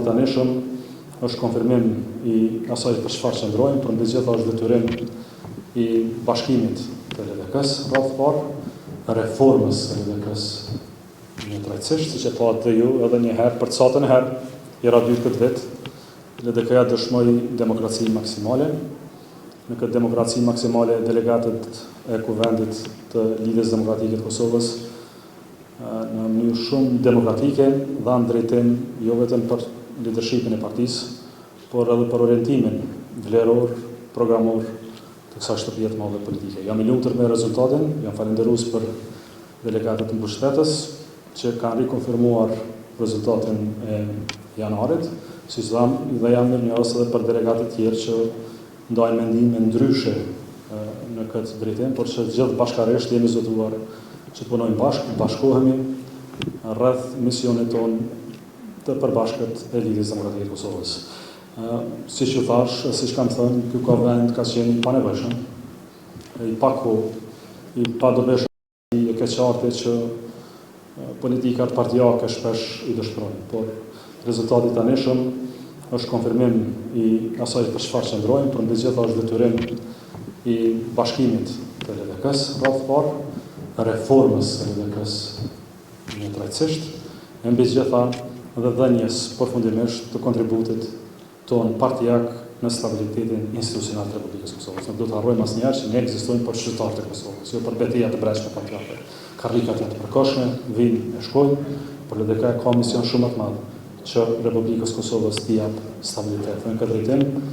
Rezultati tanishëm është konfirmim i asaj për çfarë qëndrojmë, por megjithatë është detyrim i bashkimit të LDK-s rreth parë, reformës së LDK-s në drejtësisht, siç e patë ju edhe një herë për catën e herë, era 2 këtë vit, LDK-ja dëshmoi demokraci maksimale. Në këtë demokraci maksimale, delegatët e kuvendit të Lidhjes Demokratike të Kosovës në mënyrë shumë demokratike dhanë drejtim jo vetëm për leadershipin e partisë, por edhe për orientimin vleror, programor të kësaj shtëpie të madhe politike. Jam i lumtur me rezultatin, jam falënderues për delegatët e mbështetës që kanë rikonfirmuar rezultatin e janarit, siç dhamë dhe jam mirënjohës edhe për delegatët tjerë që ndajnë mendime ndryshe në këtë drejtim, por që gjithë bashkarisht jemi zotuar që punojmë bashkë, bashkohemi rreth misionit tonë të përbashkët e Lidhjes Demokratike të Kosovës. Siç ju thash, siç kam thënë, ky vend ka qenë i panevojshëm, i pakohë, i padobishëm, i keqartë që politikat partijake shpesh i dëshpërojnë, por rezultati tanishëm është konfirmim i asaj për çfarë qëndrojmë, por megjithatë është detyrim i bashkimit të LDK-s rreth parë, reformës së LDK-s në drejtësisht, e megjithatë dhe dhënies përfundimisht të kontributit tonë partijak në stabilitetin institucional të Republikës Kosovës. Nuk do të harrojmë asnjëherë që ne ekzistojmë për qytetarët e Kosovës, jo për betejat të brendshme partijake. Karrikat janë të përkohshme, vinë e shkojnë, por LDK ka mision shumë të madh që Republikës Kosovës t'i jap stabilitet. Në këtë drejtim,